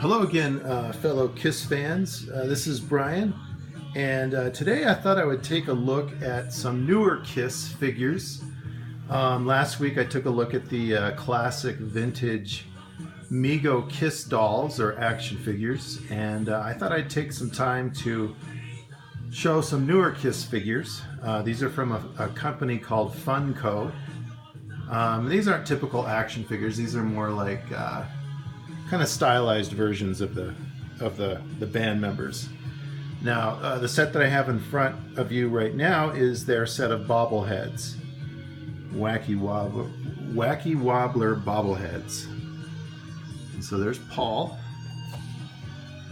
Hello again, fellow KISS fans. This is Brian, and today I thought I would take a look at some newer KISS figures. Last week I took a look at the classic vintage Mego KISS dolls, or action figures, and I thought I'd take some time to show some newer KISS figures. These are from a company called Funko. These aren't typical action figures. These are more like kind of stylized versions of the band members. Now, the set that I have in front of you right now is their set of bobbleheads. Wacky Wobbler bobbleheads. And so there's Paul.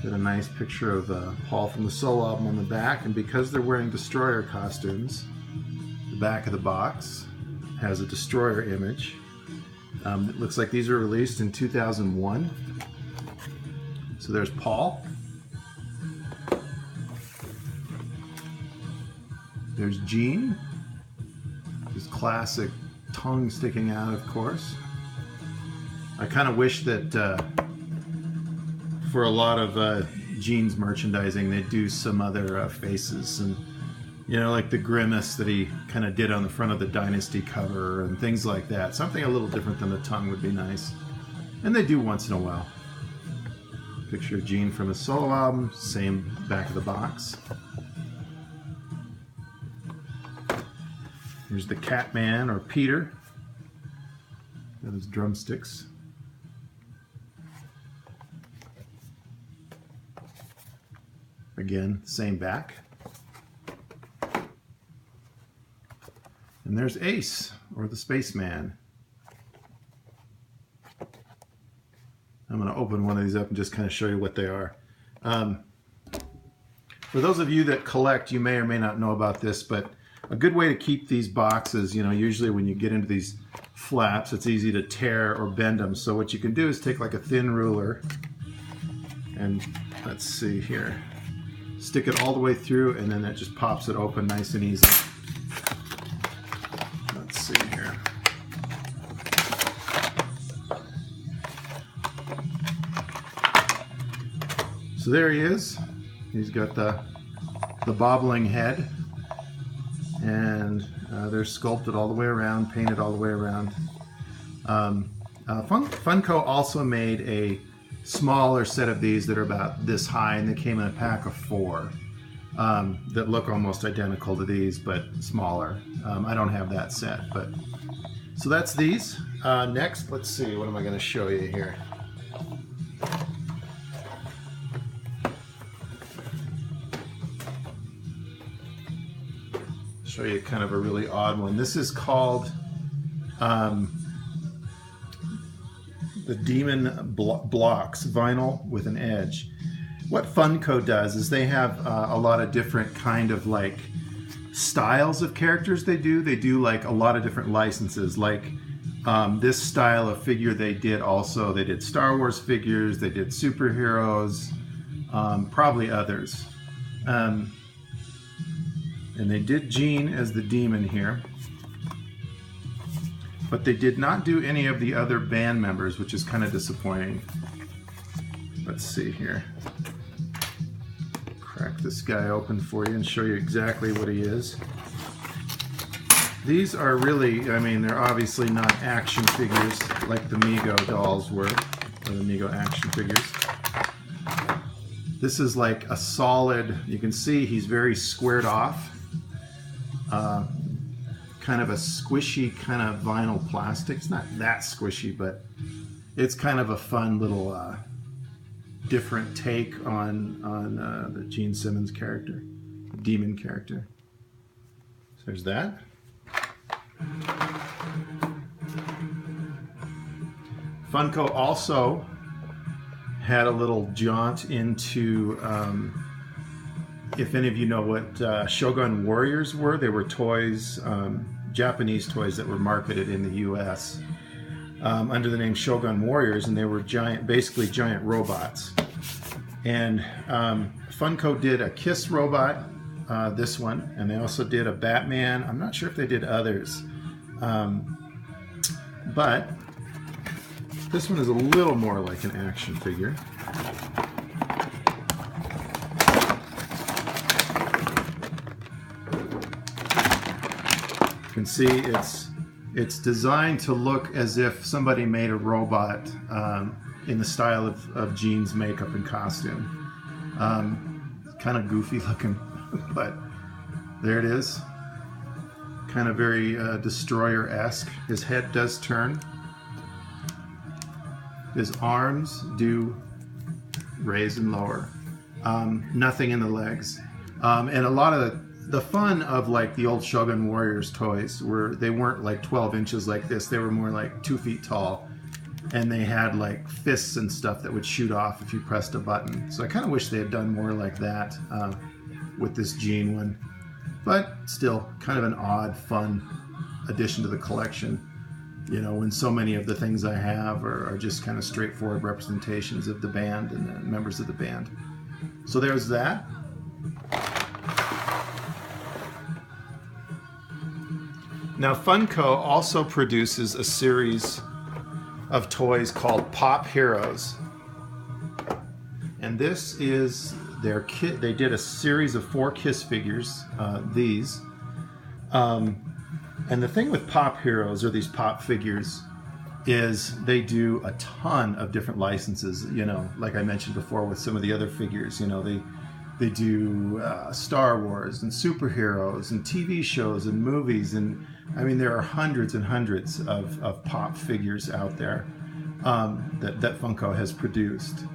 Got a nice picture of Paul from the solo album on the back, and because they're wearing Destroyer costumes, the back of the box has a Destroyer image. It looks like these were released in 2001. So there's Paul. There's Gene. His classic tongue sticking out, of course. I kind of wish that for a lot of Gene's merchandising, they'd do some other faces, and you know, like the grimace that he kind of did on the front of the Dynasty cover and things like that. Something a little different than the tongue would be nice. And they do once in a while. Picture of Gene from his solo album, same back of the box. Here's the Catman, or Peter. Got his drumsticks. Again, same back. And there's Ace, or the Spaceman. I'm going to open one of these up and just kind of show you what they are. For those of you that collect, you may or may not know about this, but a good way to keep these boxes, you know, usually when you get into these flaps, it's easy to tear or bend them. So what you can do is take like a thin ruler and, let's see here, stick it all the way through, and then that just pops it open nice and easy. Let's see here. So there he is. He's got the bobbling head, and they're sculpted all the way around, painted all the way around. Funko also made a smaller set of these that are about this high, and they came in a pack of 4 that look almost identical to these, but smaller. I don't have that set, but so that's these. Next, let's see, what am I going to show you here? Show you kind of a really odd one. This is called the Demon Blocks, vinyl with an edge. What Funko does is they have a lot of different kind of like styles of characters they do. They do like a lot of different licenses. Like this style of figure they did also. They did Star Wars figures, they did superheroes, probably others. And they did Gene as the demon here. But they did not do any of the other band members, which is kind of disappointing. Let's see here. Crack this guy open for you and show you exactly what he is. These are really, I mean, they're obviously not action figures like the Mego dolls were, or the Mego action figures. This is like a solid, you can see he's very squared off. Kind of a squishy kind of vinyl plastic. It's not that squishy, but it's kind of a fun little different take on the Gene Simmons character, the demon character. So there's that. Funko also had a little jaunt into, if any of you know what Shogun Warriors were, they were toys, Japanese toys that were marketed in the US under the name Shogun Warriors, and they were giant, basically giant robots. And Funko did a KISS robot, this one, and they also did a Batman. I'm not sure if they did others, but this one is a little more like an action figure. can see it's designed to look as if somebody made a robot in the style of Gene's makeup and costume. Kind of goofy looking, but there it is. Kind of very Destroyer-esque. His head does turn. His arms do raise and lower. Nothing in the legs. And a lot of the fun of like the old Shogun Warriors toys they weren't like 12 inches like this. They were more like 2 feet tall. And they had like fists and stuff that would shoot off if you pressed a button. So I kind of wish they had done more like that with this Gene one. But still, kind of an odd, fun addition to the collection. You know, when so many of the things I have are just kind of straightforward representations of the band and the members of the band. So there's that. Now Funko also produces a series of toys called Pop Heroes. And this is their kit. They did a series of 4 Kiss figures, these. And the thing with Pop Heroes, or these Pop figures, is they do a ton of different licenses. You know, like I mentioned before with some of the other figures, you know, they do Star Wars and superheroes and TV shows and movies. And I mean, there are hundreds and hundreds of Pop figures out there that Funko has produced.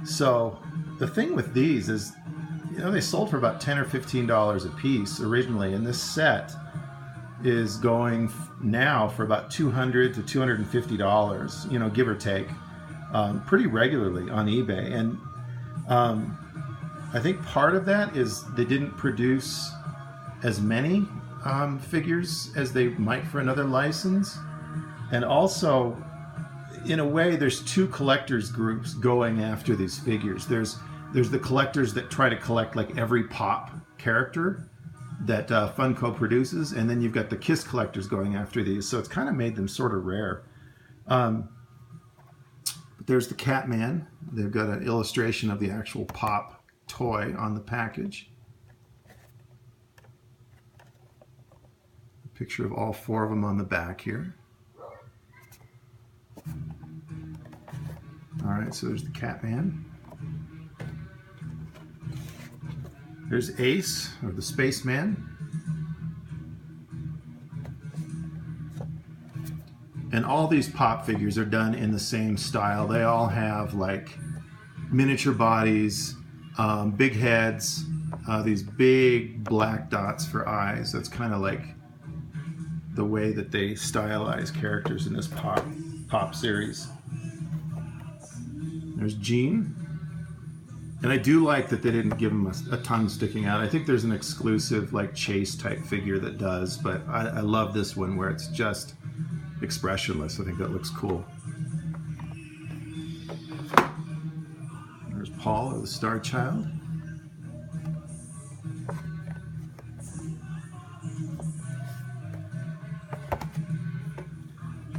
So the thing with these is, you know, they sold for about $10 or $15 a piece originally, and this set is going now for about $200 to $250, you know, give or take, pretty regularly on eBay. And I think part of that is they didn't produce as many figures as they might for another license. And also, in a way, there's 2 collectors groups going after these figures. There's the collectors that try to collect like every Pop character that Funko produces, and then you've got the Kiss collectors going after these. So it's kind of made them sort of rare. But there's the Catman. They've got an illustration of the actual Pop toy on the package. A picture of all 4 of them on the back here. All right, so there's the Catman. There's Ace, or the Spaceman. And all these Pop figures are done in the same style. They all have like miniature bodies, big heads, these big black dots for eyes. That's kind of like the way that they stylize characters in this Pop series. There's Gene. And I do like that they didn't give him a tongue sticking out. I think there's an exclusive like Chase type figure that does, but I love this one where it's just expressionless. I think that looks cool. There's Paul, or the Star Child.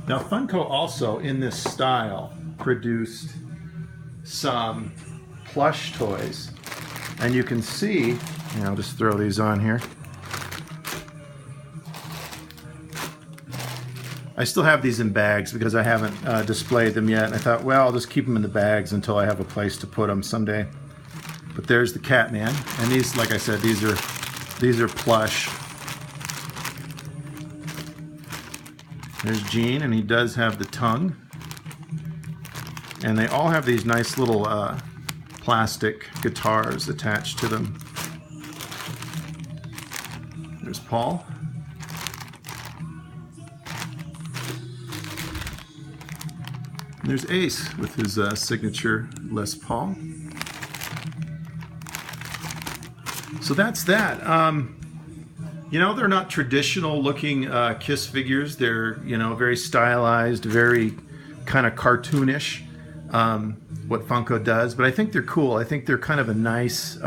Now Funko also, in this style, produced some plush toys, and you can see, I'll just throw these on here. I still have these in bags because I haven't displayed them yet, and I thought, well, I'll just keep them in the bags until I have a place to put them someday. But there's the Catman, and these, like I said, these are plush. There's Gene, and he does have the tongue, and they all have these nice little plastic guitars attached to them. There's Paul. And there's Ace with his signature Les Paul. So that's that. You know, they're not traditional looking Kiss figures. They're, you know, very stylized, very kind of cartoonish. What Funko does, but I think they're cool. I think they're kind of a nice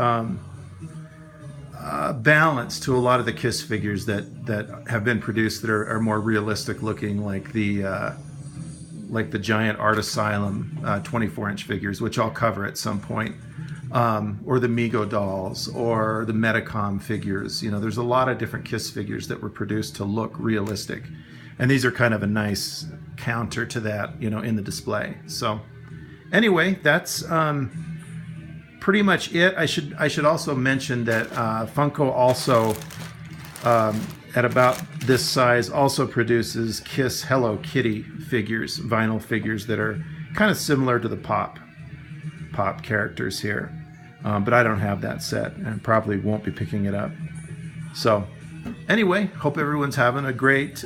balance to a lot of the Kiss figures that have been produced that are more realistic looking, like the giant Art Asylum 24-inch figures, which I'll cover at some point. or the Mego dolls, or the Metacom figures. You know, there's a lot of different Kiss figures that were produced to look realistic, and these are kind of a nice counter to that, you know, in the display. So anyway, that's pretty much it. I should also mention that Funko also, at about this size, also produces Kiss Hello Kitty figures, vinyl figures that are kind of similar to the Pop characters here. But I don't have that set and probably won't be picking it up. So anyway, hope everyone's having a great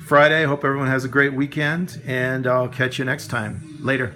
Friday. Hope everyone has a great weekend, and I'll catch you next time. Later.